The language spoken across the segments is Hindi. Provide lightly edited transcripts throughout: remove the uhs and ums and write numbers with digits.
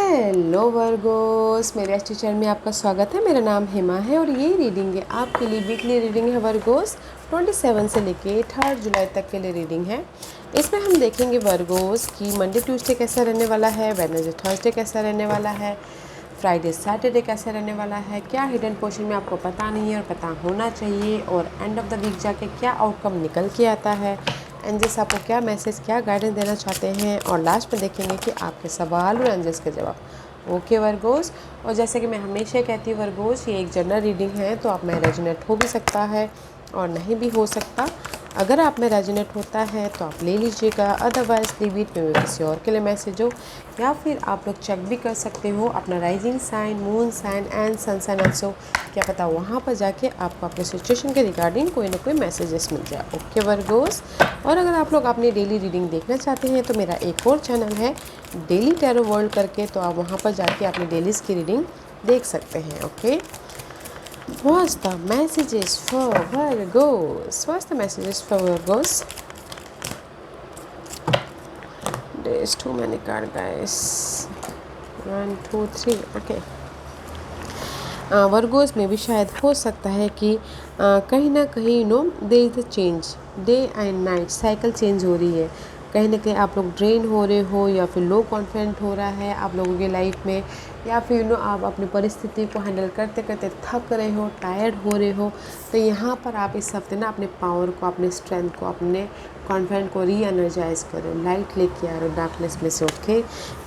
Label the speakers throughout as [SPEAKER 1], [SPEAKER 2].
[SPEAKER 1] हेलो वर्गोस, मेरे एस्ट्रो चैनल में आपका स्वागत है। मेरा नाम हेमा है और ये रीडिंग है आपके लिए। वीकली रीडिंग है वर्गोस, 27 से लेके 3 जुलाई तक के लिए रीडिंग है। इसमें हम देखेंगे वर्गोस कि मंडे ट्यूसडे कैसा रहने वाला है, वेडनेसडे थर्सडे कैसा रहने वाला है, फ्राइडे सैटरडे कैसा रहने वाला है, क्या हिडन पोर्शन में आपको पता नहीं है और पता होना चाहिए, और एंड ऑफ द वीक जाके क्या आउटकम निकल के आता है, एंजल्स आपको क्या मैसेज, क्या गाइडेंस देना चाहते हैं, और लास्ट में देखेंगे कि आपके सवाल और एंजल्स के जवाब। ओके वर्गोस, और जैसे कि मैं हमेशा कहती हूँ वर्गोस, ये एक जनरल रीडिंग है तो आप में रेजोनेट हो भी सकता है और नहीं भी हो सकता। अगर आप में रेजोनेट होता है तो आप ले लीजिएगा, अदरवाइज लीव इट में किसी और के लिए मैसेज हो, या फिर आप लोग चेक भी कर सकते हो अपना rising sign, moon sign and sun sign also. क्या पता वहाँ पर जाके आपको अपने सिचुएशन के रिगार्डिंग कोई ना कोई मैसेजेस मिल जाए। ओके वर्गोस, और अगर आप लोग अपनी डेली रीडिंग देखना चाहते हैं तो मेरा एक और चैनल है डेली टैरो वर्ल्ड करके, तो आप वहाँ पर जाके अपनी डेलीज़ की रीडिंग देख सकते हैं। Okay, what's the messages for Virgos? What's the messages for Virgos? There's too many cards, guys. 1 2 3, okay. Virgo's में भी शायद हो सकता है कि कहीं ना कहीं there is a change, day and night cycle change हो रही है। कहीं ना कहीं आप लोग ड्रेन हो रहे हो, या फिर लो कॉन्फिडेंट हो रहा है आप लोगों की लाइफ में, या फिर आप अपनी परिस्थिति को हैंडल करते करते थक रहे हो, टायर्ड हो रहे हो। तो यहाँ पर आप इस हफ्ते ना अपने पावर को, अपने स्ट्रेंथ को, अपने कॉन्फिडेंट को री एनर्जाइज करो, लाइट लेके आ रहे हो डार्कनेस में से। Okay,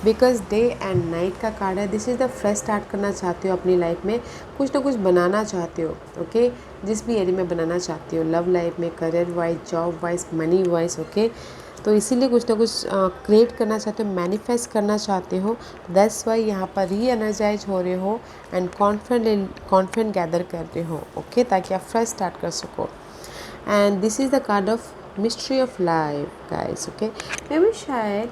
[SPEAKER 1] because day and night का कार्ड है। This is the fresh start करना चाहते हो अपनी लाइफ में, कुछ ना कुछ बनाना चाहते हो। ओके, जिस भी एरिया में बनाना चाहते हो, लव लाइफ में, career wise, job wise, money wise. Okay, तो इसीलिए कुछ ना कुछ क्रिएट करना चाहते हो, मैनिफेस्ट करना चाहते हो। दैट्स वाई यहाँ पर री एनर्जाइज हो रहे हो एंड कॉन्फिडेंट गैदर कर रहे हो। ओके, ताकि आप फ्रेश स्टार्ट कर सको। And this is the card of mystery of life guys. Okay, मे भी शायद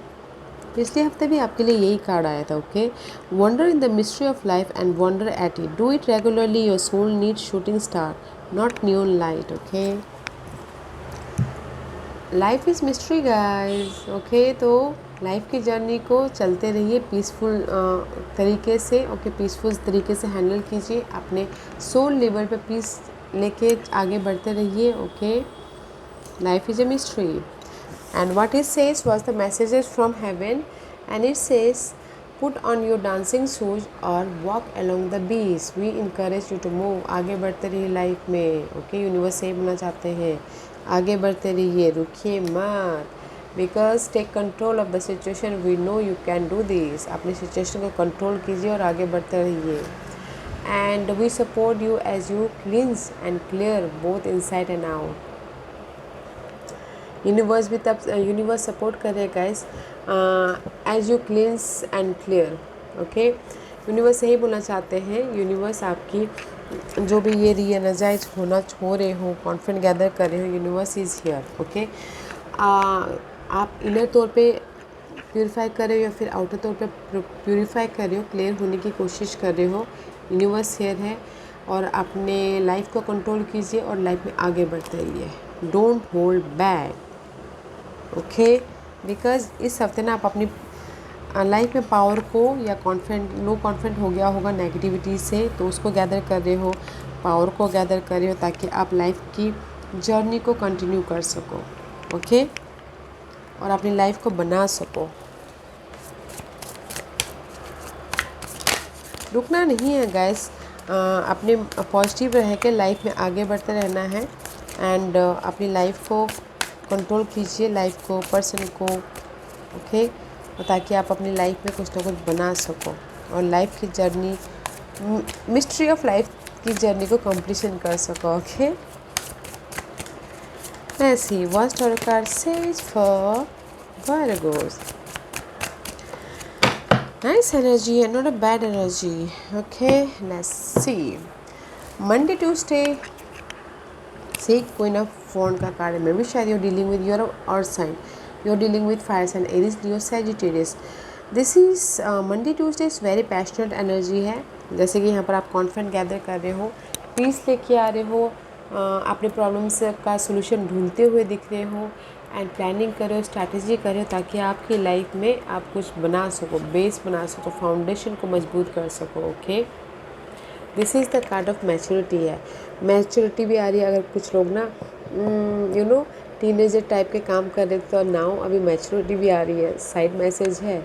[SPEAKER 1] पिछले हफ्ते भी आपके लिए यही कार्ड आया था। Okay, wonder in the mystery of life and wonder at it, do it regularly, your soul need shooting star not neon light. Okay, life is mystery guys. Okay, तो लाइफ की जर्नी को चलते रहिए पीसफुल तरीके से। ओके, पीसफुल तरीके से हैंडल कीजिए, अपने सोल लेवल पे पीस लेके आगे बढ़ते रहिए। Okay, life is a mystery. And what it says was the messages from heaven, and it says put on your dancing shoes or walk along the beach, we encourage you to move। आगे बढ़ते रहिए लाइफ में। ओके, यूनिवर्स से बोलना चाहते हैं आगे बढ़ते रहिए, रुकिए मत। Because take control of the situation, we know you can do this. अपनी सिचुएशन को कंट्रोल कीजिए और आगे बढ़ते रहिए। And we support you as you cleanse and clear both inside and out. Universe भी तब यूनिवर्स सपोर्ट कर रहे guys, as you cleanse and clear. Okay, universe यही बोलना चाहते हैं। यूनिवर्स आपकी जो भी ये री एनर्जाइज होना हो रहे हो, कॉन्फिडेंट गैदर कर रहे हो, यूनिवर्स इज़ हियर। ओके, आप इनर तौर पे प्यूरीफाई कर रहे हो या फिर आउटर तौर पे प्यूरीफाई कर रहे हो, क्लियर होने की कोशिश कर रहे हो, यूनिवर्स हियर है। और अपने लाइफ को कंट्रोल कीजिए और लाइफ में आगे बढ़ते रहिए, don't hold back. Okay, because इस हफ्ते ना आप अपनी लाइफ में पावर को, या लो कॉन्फिडेंट हो गया होगा नेगेटिविटी से, तो उसको गैदर कर रहे हो, पावर को गैदर कर रहे हो, ताकि आप लाइफ की जर्नी को कंटिन्यू कर सको। ओके, और अपनी लाइफ को बना सको। रुकना नहीं है गाइस, अपने पॉजिटिव रह के लाइफ में आगे बढ़ते रहना है। एंड अपनी लाइफ को कंट्रोल कीजिए, लाइफ को, पर्सन को। ओके, ताकि आप अपनी लाइफ में कुछ ना कुछ बना सको और लाइफ की जर्नी, मिस्ट्री ऑफ लाइफ की जर्नी को कंप्लीशन कर सको। Okay, let's see what tarot card says for Virgos. Nice energy and not a bad energy. Okay, let's see. Monday, Tuesday, see Queen of Phone का कार्ड है। Maybe शायद you're dealing with your earth sign, you're dealing with fire sign, Aries, Leo, Sagittarius. This is Monday, Tuesday is very passionate energy है। जैसे कि यहाँ पर आप कॉन्फिडेंट गैदर कर रहे हो, पीस लेके आ रहे हो, अपने प्रॉब्लम्स का सोल्यूशन ढूंढते हुए दिख रहे हो, एंड प्लानिंग करो, स्ट्रैटेजी करो ताकि आपकी लाइफ में आप कुछ बना सको, बेस बना सको, फाउंडेशन को मजबूत कर सको। Okay, this is the card of maturity है। मैच्योरिटी भी आ रही है। अगर कुछ लोग ना टीनेजर टाइप के काम कर रहे थे तो नाउ अभी मैच्योरिटी भी आ रही है, साइड मैसेज है।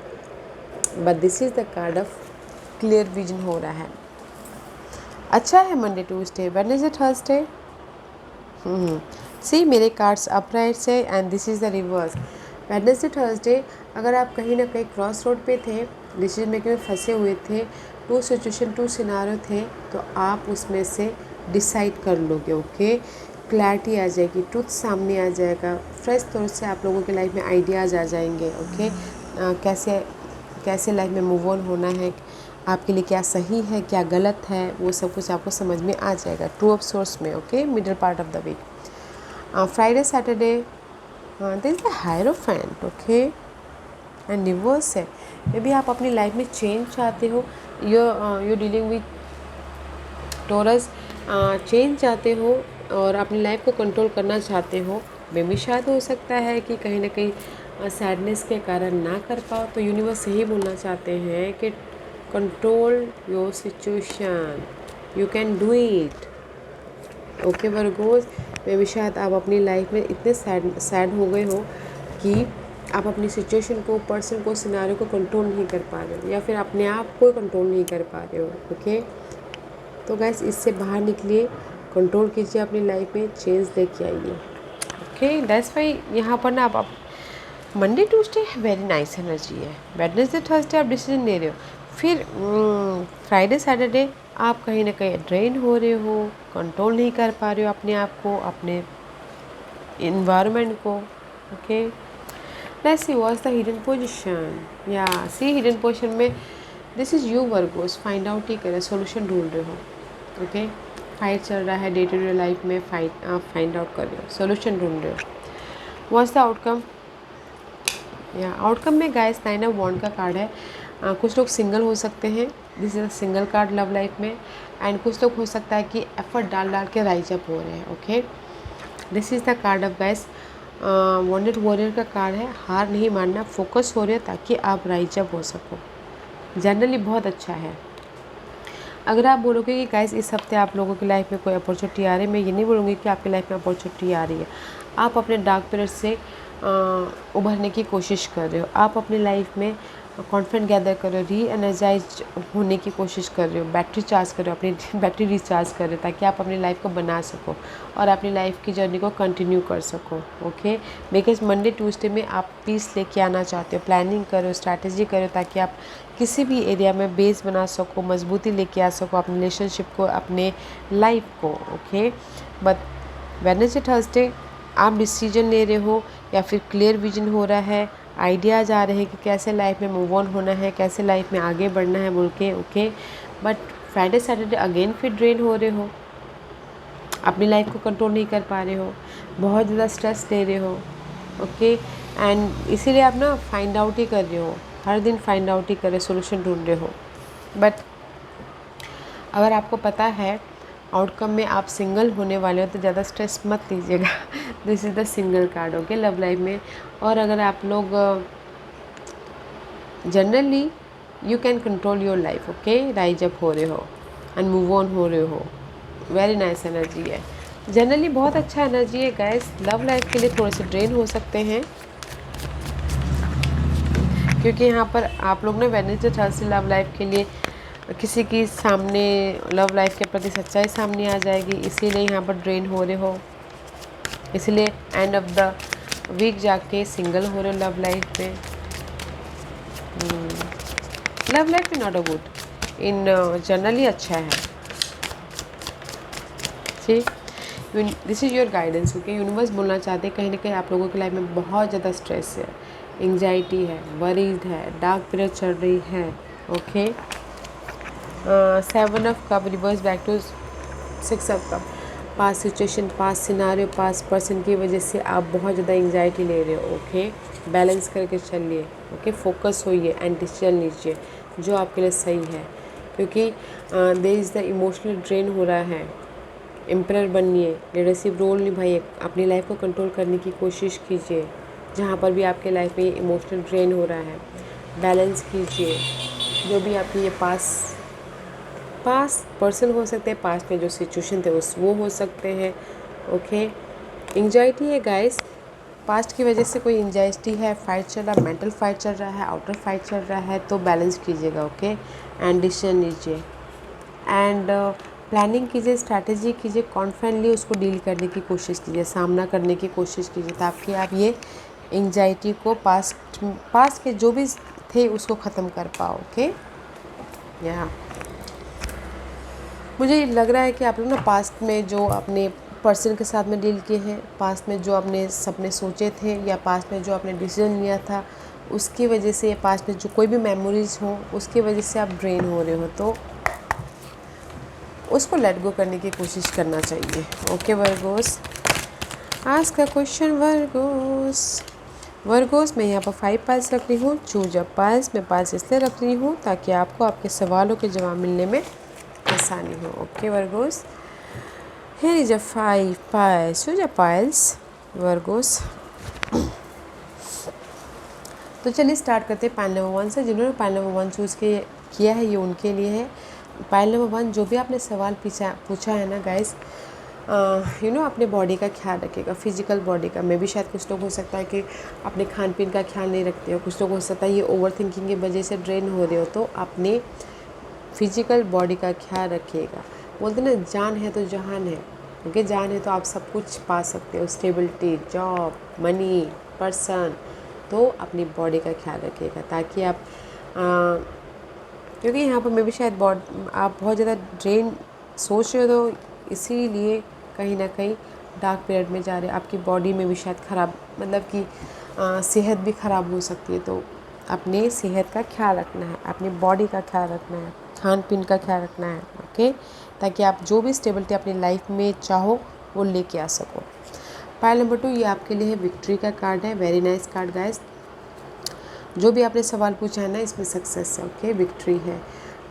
[SPEAKER 1] But this is the card of clear vision हो रहा है। अच्छा है मंडे ट्यूसडे, वेडनेसडे थर्सडे। सी मेरे कार्ड्स अपराइट से and this is the reverse. Wednesday Thursday अगर आप कहीं ना कहीं क्रॉस रोड पे थे, डिसीजन मेकिंग में फंसे हुए थे, टू सिचुएशन टू सिनारियो थे, तो आप उसमें से डिसाइड कर लोगे। ओके, क्लैरिटी आ जाएगी, ट्रुथ सामने आ जाएगा, फ्रेश तौर से आप लोगों की लाइफ में आइडियाज़ आ जाएंगे। ओके, कैसे कैसे लाइफ में मूव ऑन होना है, आपके लिए क्या सही है क्या गलत है, वो सब कुछ आपको समझ में आ जाएगा टू ऑफ सोर्स में। Okay, middle part of the week, Friday Saturday this is the hierophant. Okay, and reverse है। मे बी आप अपनी लाइफ में चेंज चाहते हो, you dealing with Taurus, change चाहते हो और अपनी लाइफ को कंट्रोल करना चाहते हो। मे बी शायद हो सकता है कि कहीं ना कहीं सैडनेस के कारण ना कर पाओ, तो यूनिवर्स यही बोलना चाहते हैं कि control your situation, you can do it. Okay Virgo's, may be शायद आप अपनी लाइफ में इतने सैड हो गए हो कि आप अपनी सिचुएशन को, पर्सन को, सिनारियो को कंट्रोल नहीं कर पा रहे हो, या फिर अपने आप को कंट्रोल नहीं कर पा रहे हो। ओके, तो गैस इससे बाहर निकलिए, कंट्रोल कीजिए अपनी लाइफ में, चेंज लेके आइए। ओके, दैट्स वाई यहाँ पर ना आप Monday Tuesday very nice energy है। वेडनेसडे थर्सडे आप डिसीजन ले रहे हो, फिर फ्राइडे सैटरडे आप कहीं ना कहीं ड्रेन हो रहे हो, कंट्रोल नहीं कर पा रहे हो अपने आप को, अपने इन्वायरमेंट को। Okay, let's see what's the hidden position. या सी हिडन पोजीशन में दिस इज़ यू वर्गोस, फाइंड आउट ही करें, सोल्यूशन ढूंढ रहे हो। ओके, फाइट चल रहा है डे टू डे लाइफ में, आप फाइंड आउट कर रहे हो, सोल्यूशन ढूंढ रहे हो। What's the outcome? या आउटकम में गाइस 9 ऑफ वॉन्ड का कार्ड है। कुछ लोग सिंगल हो सकते हैं, this is a single card love life में, एंड कुछ लोग हो सकता है कि एफर्ट डाल डाल के राइज अप हो रहे हैं। Okay, this is the card of guys wounded warrior का कार्ड है। हार नहीं मानना, फोकस हो रहे हो ताकि आप राइज अप हो सको। जनरली बहुत अच्छा है। अगर आप बोलोगे कि गाइस इस हफ्ते आप लोगों की लाइफ में कोई अपॉर्चुनिटी आ रही है, मैं ये नहीं बोलूँगी कि आपकी लाइफ में अपॉर्चुनिटी आ रही है। आप अपने डार्क पीरियड से उभरने की कोशिश कर रहे हो, आप अपनी लाइफ में कॉन्फिडेंट गैदर कर रहे हो, री एनर्जाइज होने की कोशिश कर रहे हो, बैटरी चार्ज कर रहे हो, अपनी बैटरी रिचार्ज कर रहे हो ताकि आप अपनी लाइफ को बना सको और अपनी लाइफ की जर्नी को कंटिन्यू कर सको। ओके, बिकॉज मंडे ट्यूसडे में आप पीस लेके आना चाहते हो, प्लानिंग करो, स्ट्रैटेजी करो ताकि आप किसी भी एरिया में बेस बना सको, मजबूती लेके आ सको अपने रिलेशनशिप को, अपने लाइफ को। ओके, बट वेडनेसडे थर्सडे आप डिसीजन ले रहे हो या फिर क्लियर विजन हो रहा है, आइडियाज़ आ रहे हैं कि कैसे लाइफ में मूव ऑन होना है, कैसे लाइफ में आगे बढ़ना है बोल के। Okay, but Friday Saturday again फिर ड्रेन हो रहे हो, अपनी लाइफ को कंट्रोल नहीं कर पा रहे हो, बहुत ज़्यादा स्ट्रेस ले रहे हो। ओके, एंड इसीलिए आप ना फाइंड आउट ही कर रहे हो, हर दिन फाइंड आउट ही कर रहे, सोल्यूशन ढूंढ रहे हो। बट अगर आपको पता है आउटकम में आप सिंगल होने वाले हो तो ज़्यादा स्ट्रेस मत लीजिएगा। This is the single card. Okay, love life में। और अगर आप लोग generally you can control your life. Okay, rise up हो रहे हो एंड मूव ऑन हो रहे हो, वेरी नाइस एनर्जी है। जनरली बहुत अच्छा एनर्जी है गाइस। लव लाइफ के लिए थोड़े से ड्रेन हो सकते हैं क्योंकि यहाँ पर आप लोग ने वेडनेसडे थर्सडे लव लाइफ के लिए किसी की सामने लव लाइफ के प्रति सच्चाई सामने आ जाएगी, इसीलिए यहाँ पर ड्रेन हो रहे हो, इसलिए एंड ऑफ द वीक जाके सिंगल हो रहे हो लव लाइफ में। लव लाइफ में not a good in generally अच्छा है। ठीक, this is your guidance. Okay, universe बोलना चाहते हैं कहीं ना कहीं आप लोगों की लाइफ में बहुत ज़्यादा स्ट्रेस है, एंग्जाइटी है, वरीड है, डार्क पीरियड चल रही है। Okay, 7 of cup reverse back to 6 of cup. Past situation, past scenario, past person की वजह से आप बहुत ज़्यादा एंग्जाइटी ले रहे हो। ओके, बैलेंस करके चलिए। ओके, फोकस होइए एंड डिसीजन लीजिए जो आपके लिए सही है, क्योंकि there is the emotional drain हो रहा है। एम्परर बनिए, लीडरशिप रोल निभाइए, अपनी लाइफ को कंट्रोल करने की कोशिश कीजिए। जहाँ पर भी आपके लाइफ में इमोशनल ड्रेन हो रहा है, बैलेंस कीजिए। जो भी आपके ये पास पर्सन हो सकते हैं, पास में जो सिचुएशन थे वो हो सकते हैं। ओके, एंजाइटी है गाइस, पास्ट की वजह से कोई एंजाइटी है, फाइट चल रहा है, मेंटल फाइट चल रहा है, आउटर फाइट चल रहा है, तो बैलेंस कीजिएगा। ओके, एंड डिसीजन लीजिए एंड प्लानिंग कीजिए, स्ट्रैटेजी कीजिए, कॉन्फिडेंटली उसको डील करने की कोशिश कीजिए, सामना करने की कोशिश कीजिए, ताकि आप ये एंजाइटी को पास्ट के जो भी थे उसको ख़त्म कर पाओ। ओके, या मुझे लग रहा है कि आप लोग ना पास्ट में जो अपने पर्सन के साथ में डील किए हैं, पास्ट में जो अपने सपने सोचे थे या पास्ट में जो आपने डिसीजन लिया था, उसकी वजह से, पास्ट में जो कोई भी मेमोरीज हो उसकी वजह से आप ड्रेन हो रहे हो, तो उसको लेट गो करने की कोशिश करना चाहिए। ओके वर्गोस, आज का क्वेश्चन वर्गोस मैं यहाँ पर 5 पाइल्स रख रही हूँ। चूज अ पाइल्स, मैं पाइल्स इसलिए रख रही हूँ ताकि आपको आपके सवालों के जवाब मिलने में आसानी हो। Okay Virgo's, here is a 5 piles, choose a piles Virgo's. तो चलिए स्टार्ट करते हैं पाइल नंबर 1 से। जिन्होंने पाइल नंबर 1 चूज़ किया है ये उनके लिए है। पाइल नंबर 1, जो भी आपने सवाल पूछा है ना गाइस, अपने बॉडी का ख्याल रखिएगा, फिजिकल बॉडी का। मैं भी शायद कुछ लोग हो सकता है कि अपने खान पीन का ख्याल नहीं रखते हो, कुछ लोग हो सकता है ये ओवर थिंकिंग की वजह से ड्रेन हो रहे हो, तो अपने फिजिकल बॉडी का ख्याल रखिएगा। बोलते ना जान है तो जहान है, क्योंकि जान है तो आप सब कुछ पा सकते हो, स्टेबिलिटी, जॉब, मनी, पर्सन। तो अपनी बॉडी का ख्याल रखिएगा ताकि आप क्योंकि यहाँ पर मैं भी शायद आप बहुत ज़्यादा ड्रेन सोच रहे हो, तो इसीलिए कहीं ना कहीं डार्क पीरियड में जा रहे हैं। आपकी बॉडी में भी शायद ख़राब, मतलब कि सेहत भी ख़राब हो सकती है, तो अपने सेहत का ख्याल रखना है, अपनी बॉडी का ख्याल रखना है, खान पीन का ख्याल रखना है। ओके, ताकि आप जो भी स्टेबिलिटी अपनी लाइफ में चाहो वो लेके आ सको। पाइल नंबर 2, ये आपके लिए है विक्ट्री का कार्ड है। Very nice card guys. जो भी आपने सवाल पूछा है ना, इसमें सक्सेस है। ओके, विक्ट्री है।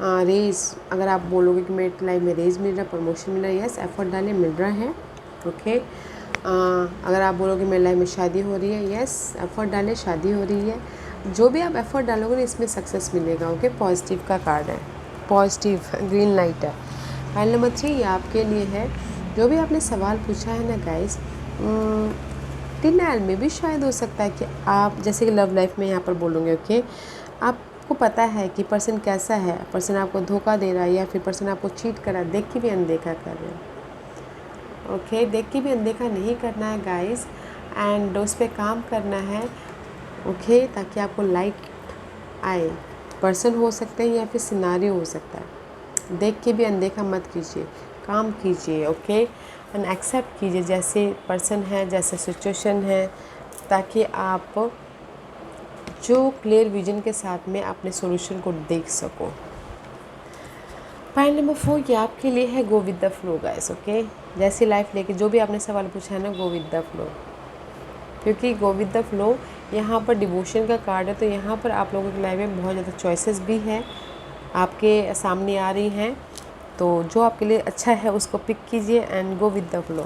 [SPEAKER 1] रेज, अगर आप बोलोगे कि मेरे लाइफ में रेज मिल रहा है, प्रमोशन मिल रहा है, यस, एफर्ट डालें, मिल रहा है। ओके, अगर आप बोलोगे मेरे लाइफ में शादी हो रही है, यस, एफर्ट डालें, शादी हो रही है। जो भी आप एफर्ट डालोगे ना, इसमें सक्सेस मिलेगा। ओके, पॉजिटिव का कार्ड है, पॉजिटिव ग्रीन लाइट है। फाइल नंबर 3, ये आपके लिए है। जो भी आपने सवाल पूछा है ना गाइस, डिनायल में भी शायद हो सकता है कि आप जैसे कि लव लाइफ में यहाँ पर बोलोगे। ओके, आपको पता है कि पर्सन कैसा है, पर्सन आपको धोखा दे रहा है या फिर पर्सन आपको चीट कर रहा है, देख के भी अनदेखा कर रहे हो। ओके, देख के भी अनदेखा नहीं करना है गाइस, एंड उस पर काम करना है। ओके, ताकि आपको लाइट आए। पर्सन हो सकते हैं या फिर सिनारियो हो सकता है, देख के भी अनदेखा मत कीजिए, काम कीजिए। ओके, एंड एक्सेप्ट कीजिए जैसे पर्सन है, जैसे सिचुएशन है, ताकि आप जो क्लियर विजन के साथ में अपने सॉल्यूशन को देख सको। पॉइंट नंबर 4, ये आपके लिए है go with the flow guys. Okay, जैसी लाइफ लेके जो भी आपने सवाल पूछा है ना, गो विद द फ्लो, क्योंकि गो विद द फ्लो यहाँ पर डिवोशन का कार्ड है। तो यहाँ पर आप लोगों की लाइफ में बहुत ज़्यादा चॉइसेस भी हैं, आपके सामने आ रही हैं, तो जो आपके लिए अच्छा है उसको पिक कीजिए and go with the flow.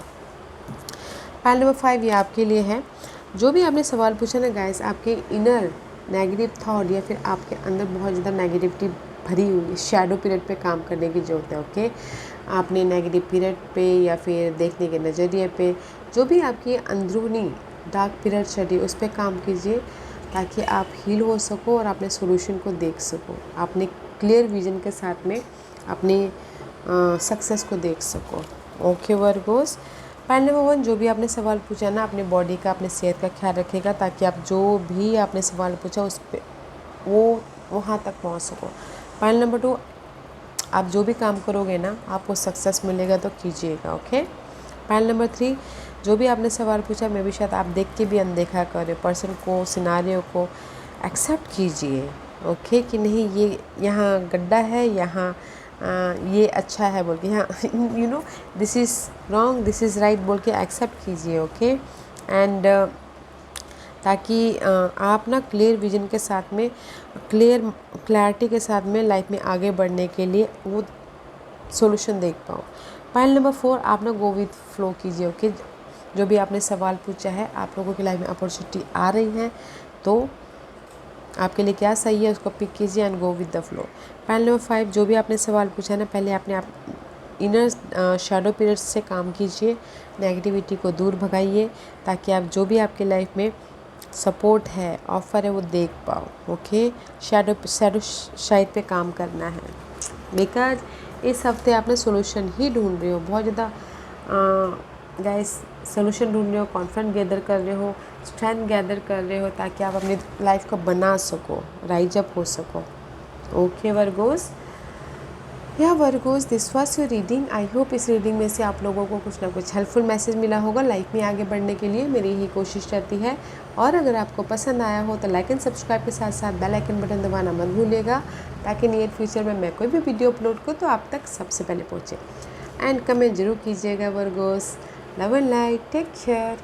[SPEAKER 1] Point number 5, ये आपके लिए है। जो भी आपने सवाल पूछा ना गाइस, आपके इनर नेगेटिव थॉट या फिर आपके अंदर बहुत ज़्यादा नेगेटिविटी भरी हुई, शैडो पीरियड पे काम करने की ज़रूरत है। ओके, आपने नेगेटिव पीरियड पे या फिर देखने के नज़रिए पे, जो भी आपकी अंदरूनी डार्क पीरियड चल रही है उस पर काम कीजिए, ताकि आप हील हो सको और अपने सॉल्यूशन को देख सको, अपने क्लियर विजन के साथ में अपने सक्सेस को देख सको। ओके वर्गोस, पॉइंट नंबर 1, जो भी आपने सवाल पूछा ना, अपने बॉडी का, अपने सेहत का ख्याल रखिएगा, ताकि आप जो भी आपने सवाल पूछा उस पर वो वहाँ तक पहुँच सको। पॉइंट नंबर 2, आप जो भी काम करोगे ना, आपको सक्सेस मिलेगा, तो कीजिएगा। ओके, पॉइंट नंबर 3, जो भी आपने सवाल पूछा, मैं भी शायद आप देख के भी अनदेखा करें, पर्सन को, सिनारियो को एक्सेप्ट कीजिए। ओके, कि नहीं ये यहाँ गड्ढा है, यहाँ ये अच्छा है बोल के, यहाँ this is wrong, this is right बोल के एक्सेप्ट कीजिए। ओके, एंड ताकि आप ना क्लियर विजन के साथ में, क्लैरिटी के साथ में लाइफ में आगे बढ़ने के लिए वो सॉल्यूशन देख पाओ। पॉइंट नंबर 4, आप ना गो विथ फ्लो कीजिए। ओके, जो भी आपने सवाल पूछा है, आप लोगों की लाइफ में अपॉर्चुनिटी आ रही हैं, तो आपके लिए क्या सही है उसको पिक कीजिए and go with the flow. Panel number 5, जो भी आपने सवाल पूछा है ना, पहले अपने आप इनर शैडो पीरियड्स से काम कीजिए, नेगेटिविटी को दूर भगाइए, ताकि आप जो भी आपके लाइफ में सपोर्ट है, ऑफ़र है, वो देख पाओ। ओके, शैडो साइड पे काम करना है, बिकॉज इस हफ्ते आपने सोल्यूशन ही ढूंढ रहे हो, बहुत ज़्यादा गाइस सोल्यूशन ढूंढ रहे हो, कॉन्फिडेंस गैदर कर रहे हो, स्ट्रेंथ गैदर कर रहे हो, ताकि आप अपनी लाइफ को बना सको, राइज अप हो सको। ओके वर्गोस, या Virgo's, this was your reading. I hope इस रीडिंग में से आप लोगों को कुछ ना कुछ हेल्पफुल मैसेज मिला होगा लाइफ में आगे बढ़ने के लिए। मेरी यही कोशिश रहती है। और अगर आपको पसंद आया हो तो लाइक एंड सब्सक्राइब के साथ साथ बेल आइकन बटन दबाना मत भूलिएगा, ताकि नियर फ्यूचर में मैं कोई भी वीडियो अपलोड करूँ तो आप तक सबसे पहले पहुँचे। एंड कमेंट जरूर कीजिएगा Virgos. Love and light, take care.